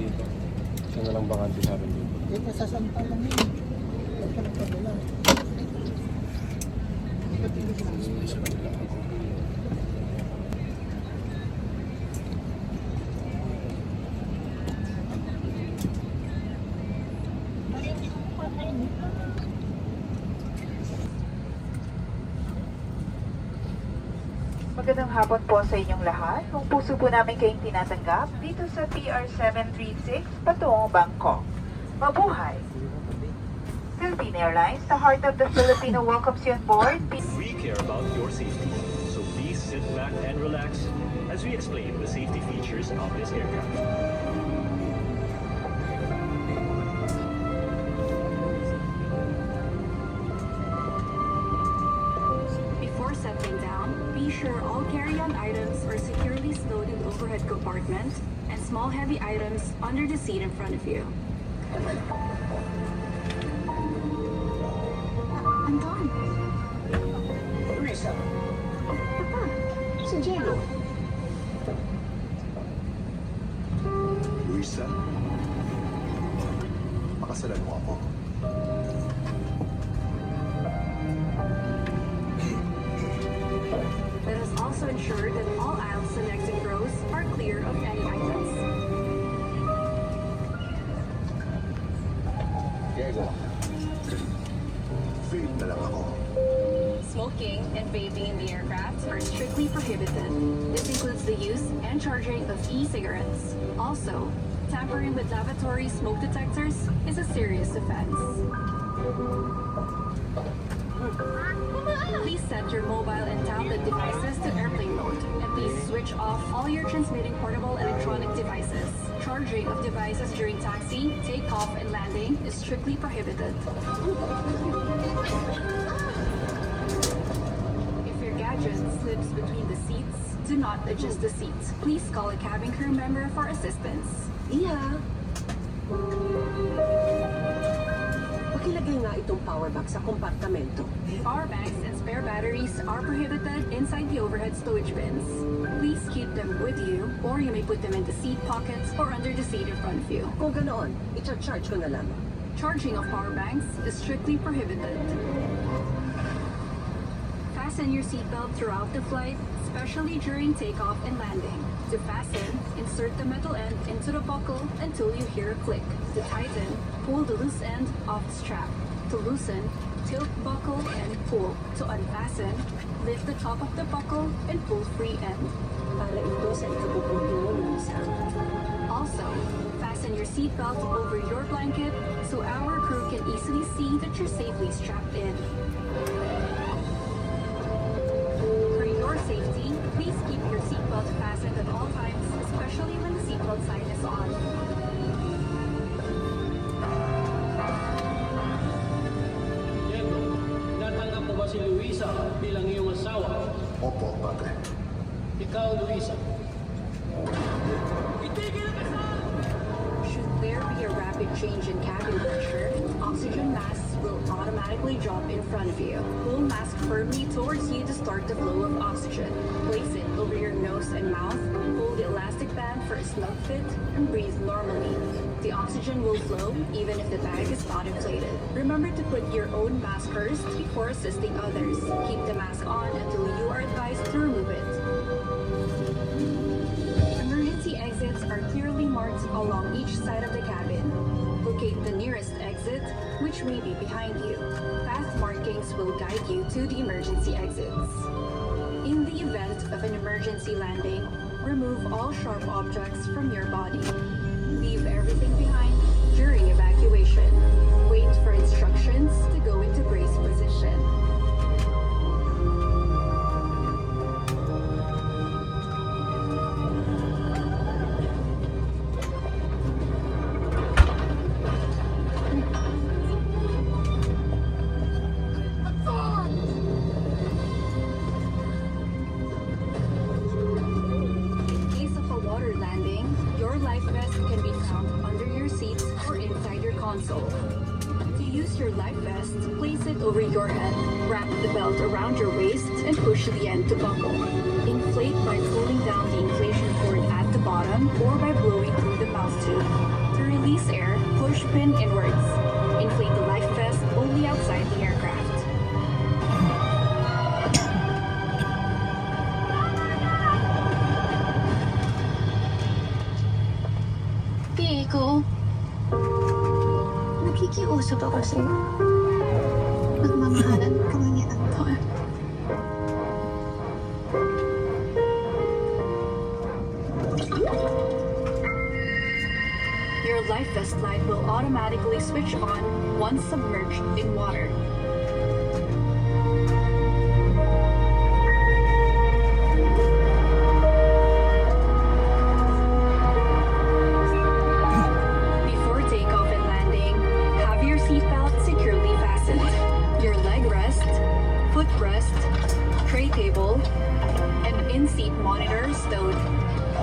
dito. Siya na lang bakante sa akin dito. Eh, masasanta lang yun. Huwag ka nagpadala. Isa na lang ako. Magandang hapon po sa inyong lahat. Kung puso po namin kayong tinatanggap dito sa PR 736 patungong Bangkok. Mabuhay! Philippine Airlines, the heart of the Filipino, welcomes you on board. We care about your safety, so please sit back and relax as we explain the safety features of this aircraft. Before settling down, be sure all carry-on items are securely stowed in the overhead compartment and small heavy items under the seat in front of you. Anton! Risa, Papa! si Jello. Luisa, pakasalan mo ako. Let us also ensure that all aisles and exit rows are clear of any items. Diego, vape na lang ako. Smoking and vaping in the aircraft are strictly prohibited. This includes the use and charging of e-cigarettes. Also, tampering with lavatory smoke detectors is a serious offense. Please set your mobile and tablet devices to airplane mode, and please switch off all your transmitting portable electronic devices. Charging of devices during taxi, takeoff, and landing is strictly prohibited. If your gadget slips between the seats, do not adjust the seats. Please call a cabin crew member for assistance. Iya. Pakilagay nga itong power bank sa kompartamento. Power banks and spare batteries are prohibited inside the overhead stowage bins. Please keep them with you, or you may put them in the seat pockets or under the seat in front of you. Kung ganoon, i-charge ko na lang. Charging of power banks is strictly prohibited. Fasten your seatbelt throughout the flight, especially during takeoff and landing. To fasten, insert the metal end into the buckle until you hear a click. To tighten, pull the loose end off the strap. To loosen, tilt buckle and pull. To unfasten, lift the top of the buckle and pull free end. Para ito sa ikabubuntong Luisa. Also, fasten your seatbelt over your blanket so our crew can easily see that you're safely strapped in. For your safety, please keep your seatbelt fastened at all times, especially when the seatbelt sign is on. Diego, natanggap mo ba si Luisa bilang iyong asawa? Opo, padre. Ikaw, Luisa. Should there be a rapid change in cabin pressure, oxygen masks will automatically drop in front of you. Pull mask firmly towards you to start the flow of oxygen. Place it over your nose and mouth. Pull the elastic band for a snug fit and breathe normally. The oxygen will flow even if the bag is not inflated. Remember to put your own mask first before assisting others. Keep the mask on until you are advised to remove it. Emergency exits are clearly marked along each side of the cabin. Locate the nearest exit, which may be behind you. Path markings will guide you to the emergency exits. In the event of an emergency landing, remove all sharp objects from your body. Leave everything behind during evacuation. Wait for instructions to go into brace position. In case of a water landing, your life vest can be found under your seats or inside your console. To use your life vest, place it over your head, wrap the belt around your waist, and push the end to buckle. Inflate by pulling down the inflation cord at the bottom or by blowing through the mouth tube. Release air, push pin inwards. Inflate the life vest only outside the aircraft. Diego, nakikiusap ako sa'yo. Nagmamahalan kami ni Anton. Your life vest light will automatically switch on once submerged in water. Before takeoff and landing, have your seatbelt securely fastened. Your leg rest, footrest, tray table, and in-seat monitor stowed.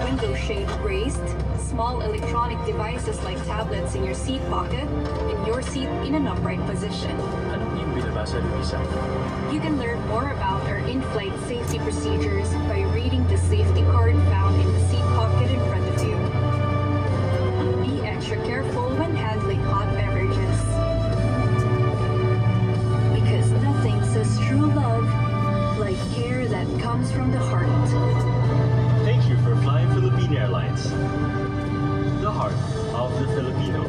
Window shade raised, small electronic devices like tablets in your seat pocket, and your seat in an upright position. Ano yung binabasa, Luisa? You can learn more about our in-flight safety procedures by reading the safety card found in the seat pocket in front of you. Be extra careful when handling hot beverages. Because nothing says true love like care that comes from the heart. Thank you for flying Philippine Airlines. The heart of the Filipino.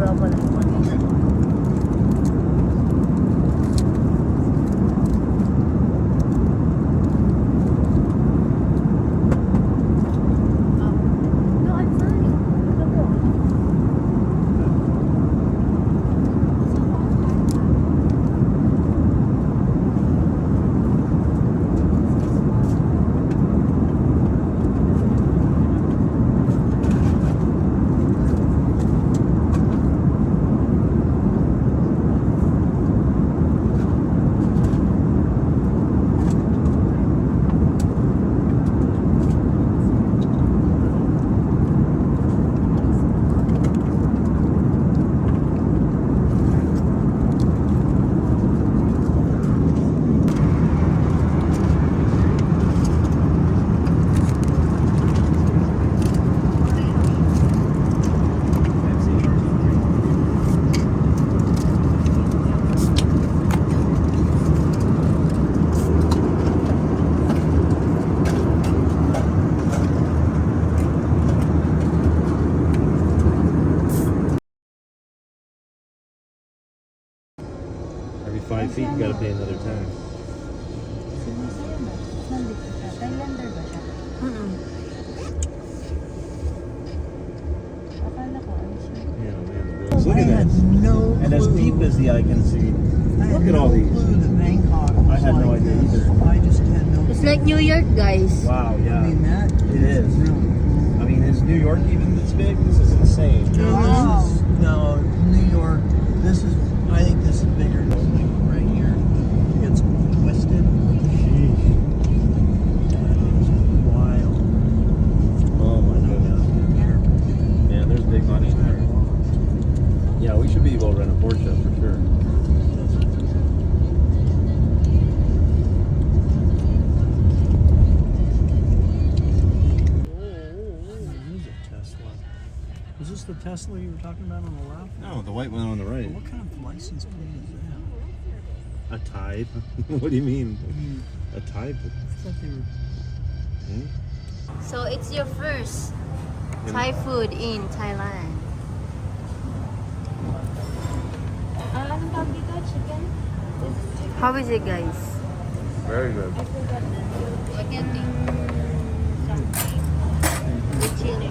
Sobra pala yung manis. No, I'm fine. Look ako. Every 5 feet, you gotta pay another tax. Nandito siya. Thailander ba siya? Akala ko, ano siya? Yeah, man. Look at that. No And as deep as the eye can see. Look at all these. That Bangkok was I had no like idea this. either. I just had no It's like New York, guys. Wow, I yeah. mean, that It is. really cool. I mean, is New York even this big? This is insane. No, this is, no, New York, this is, I think this is bigger than like right here. It's twisted. It's wild. Oh my goodness. Yeah, there's big money in there. Yeah, we should be able to rent a Porsche for sure. This is a Tesla. Is this the Tesla you were talking about on the left? No, the white one on the right. What kind of license plate is that? A Tide? What do you mean? A Tide? I thought they were. So it's your first Thai food in Thailand. Anong tawag dito? Chicken? How is it, guys? Very good. Chicken something with chili.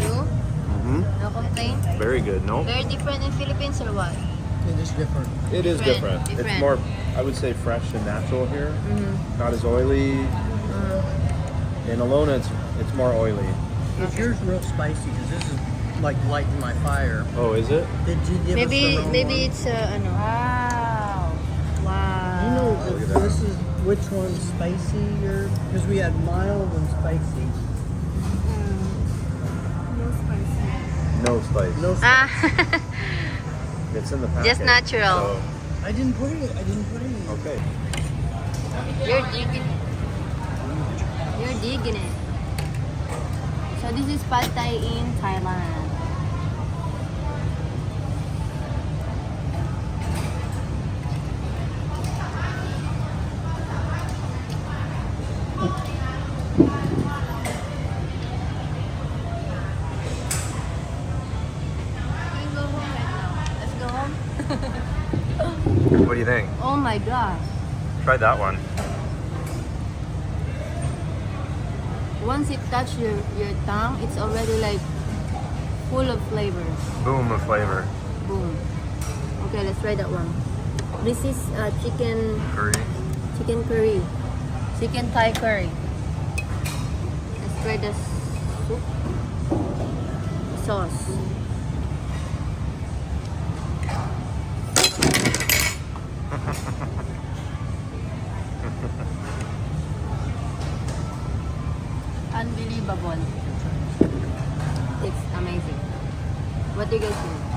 You? Mm-hmm. No complaint? Very good. No? Very different in Philippines or what? It is different. It is Different, different. different. It's more, I would say, fresh and natural here. Mm-hmm. Not as oily. In Alona, it's more oily. Is yours real spicy? Because this is like lighting my fire. Oh, is it? Did you give us the wrong Maybe one? it's ano. Wow. Wow. You know, Look at if that. this is which one's spicy or because we had mild and spicy. No spice. No, Ah. It's in the packet. Just natural. So, I didn't put it. I didn't put it. okay. You're digging it. You're digging it. So this is Pad Thai in Thailand. We can go home right now. Let's go home. What do you think? Oh my gosh. Try that one. Once it touches your tongue, it's already like full of flavor. Boom of flavor. Boom. Okay, let's try that one. This is chicken Curry. curry. Chicken Thai curry. Let's try the soup. Sauce. Unbelievable. It's amazing. What do you guys think?